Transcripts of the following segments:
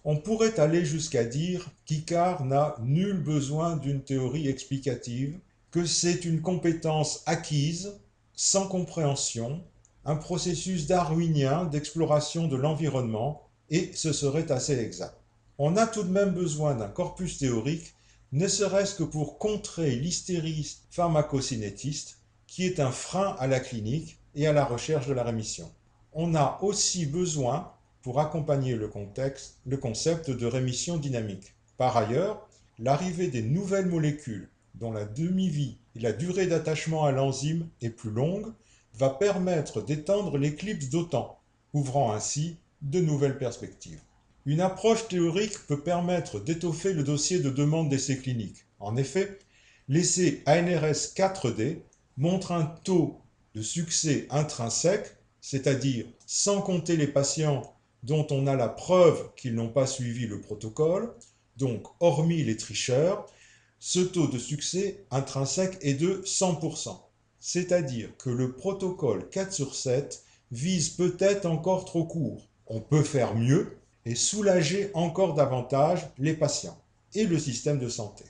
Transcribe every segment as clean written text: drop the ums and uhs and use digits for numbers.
On pourrait aller jusqu'à dire qu'Icare n'a nul besoin d'une théorie explicative, que c'est une compétence acquise, sans compréhension, un processus darwinien d'exploration de l'environnement, et ce serait assez exact. On a tout de même besoin d'un corpus théorique, ne serait-ce que pour contrer l'hystérie pharmacocinétiste, qui est un frein à la clinique et à la recherche de la rémission. On a aussi besoin, pour accompagner le concept de rémission dynamique. Par ailleurs, l'arrivée des nouvelles molécules, dont la demi-vie et la durée d'attachement à l'enzyme est plus longue, va permettre d'étendre l'éclipse d'autant, ouvrant ainsi de nouvelles perspectives. Une approche théorique peut permettre d'étoffer le dossier de demande d'essais cliniques. En effet, l'essai ANRS 4D montre un taux de succès intrinsèque, c'est-à-dire sans compter les patients dont on a la preuve qu'ils n'ont pas suivi le protocole, donc hormis les tricheurs, ce taux de succès intrinsèque est de 100%. C'est-à-dire que le protocole 4 sur 7 vise peut-être encore trop court. On peut faire mieux et soulager encore davantage les patients et le système de santé.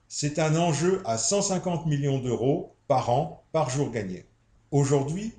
C'est un enjeu à 150 millions d'euros par an, par jour gagné. Aujourd'hui,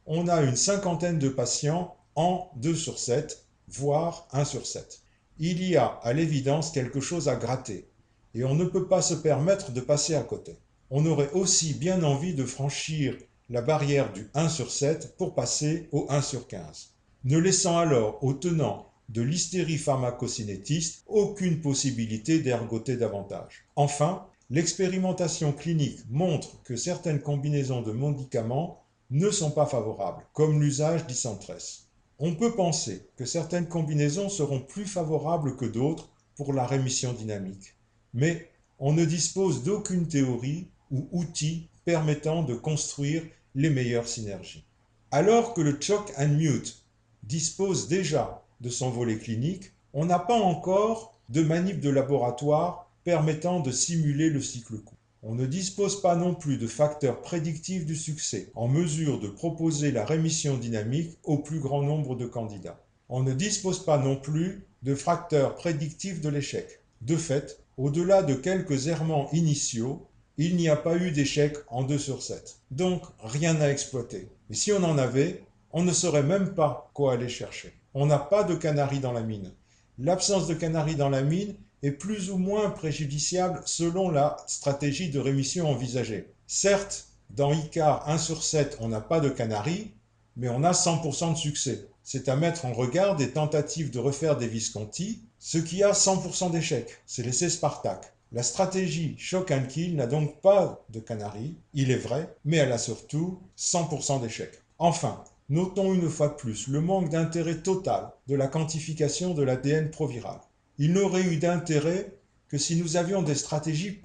on a une cinquantaine de patients en 2 sur 7, voire 1 sur 7. Il y a à l'évidence quelque chose à gratter, et on ne peut pas se permettre de passer à côté. On aurait aussi bien envie de franchir la barrière du 1 sur 7 pour passer au 1 sur 15, ne laissant alors aux tenants de l'hystérie pharmacocinétiste aucune possibilité d'ergoter davantage. Enfin, l'expérimentation clinique montre que certaines combinaisons de médicaments ne sont pas favorables, comme l'usage d'Icentress. On peut penser que certaines combinaisons seront plus favorables que d'autres pour la rémission dynamique, mais on ne dispose d'aucune théorie ou outil permettant de construire les meilleures synergies. Alors que le choke and mute dispose déjà de son volet clinique, on n'a pas encore de manip de laboratoire permettant de simuler le cycle court. On ne dispose pas non plus de facteurs prédictifs du succès, en mesure de proposer la rémission dynamique au plus grand nombre de candidats. On ne dispose pas non plus de facteurs prédictifs de l'échec. De fait, au-delà de quelques errements initiaux, il n'y a pas eu d'échec en 2 sur 7. Donc, rien à exploiter. Mais si on en avait, on ne saurait même pas quoi aller chercher. On n'a pas de canari dans la mine. L'absence de canari dans la mine est plus ou moins préjudiciable selon la stratégie de rémission envisagée. Certes, dans ICAR 1 sur 7, on n'a pas de canari, mais on a 100% de succès. C'est à mettre en regard des tentatives de refaire des Visconti, ce qui a 100% d'échec. C'est l'essai Spartak. La stratégie Shock and Kill n'a donc pas de canari, il est vrai, mais elle a surtout 100% d'échec. Enfin, notons une fois de plus le manque d'intérêt total de la quantification de l'ADN proviral. Il n'aurait eu d'intérêt que si nous avions des stratégies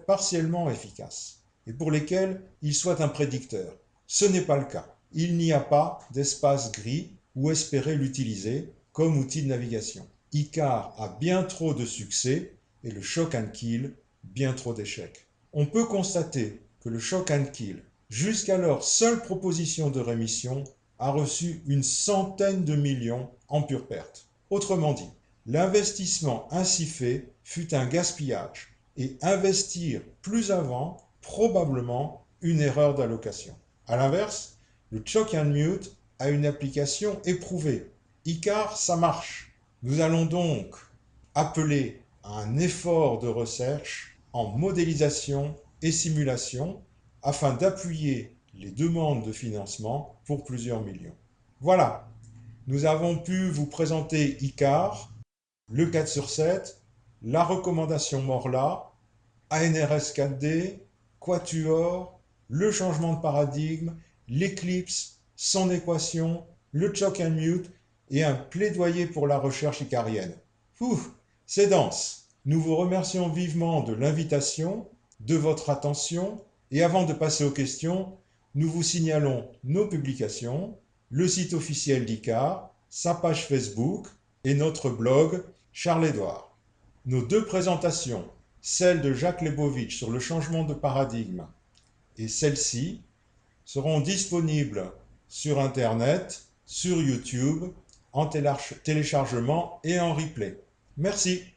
partiellement efficaces et pour lesquelles il soit un prédicteur. Ce n'est pas le cas. Il n'y a pas d'espace gris où espérer l'utiliser comme outil de navigation. ICAR a bien trop de succès et le shock and kill bien trop d'échecs. On peut constater que le shock and kill, jusqu'alors seule proposition de rémission, a reçu une centaine de millions en pure perte. Autrement dit, l'investissement ainsi fait fut un gaspillage et investir plus avant, probablement une erreur d'allocation. A l'inverse, le choke and mute a une application éprouvée. ICAR, ça marche. Nous allons donc appeler à un effort de recherche en modélisation et simulation afin d'appuyer les demandes de financement pour plusieurs millions. Voilà, nous avons pu vous présenter ICAR, le 4 sur 7, la recommandation Morla, ANRS 4D, Quatuor, le changement de paradigme, l'éclipse, son équation, le choke and mute et un plaidoyer pour la recherche icarienne. C'est dense. Nous vous remercions vivement de l'invitation, de votre attention et avant de passer aux questions, nous vous signalons nos publications, le site officiel d'ICAR, sa page Facebook et notre blog Charles-Édouard. Nos deux présentations, celle de Jacques Lebovitch sur le changement de paradigme et celle-ci, seront disponibles sur Internet, sur YouTube, en téléchargement et en replay. Merci.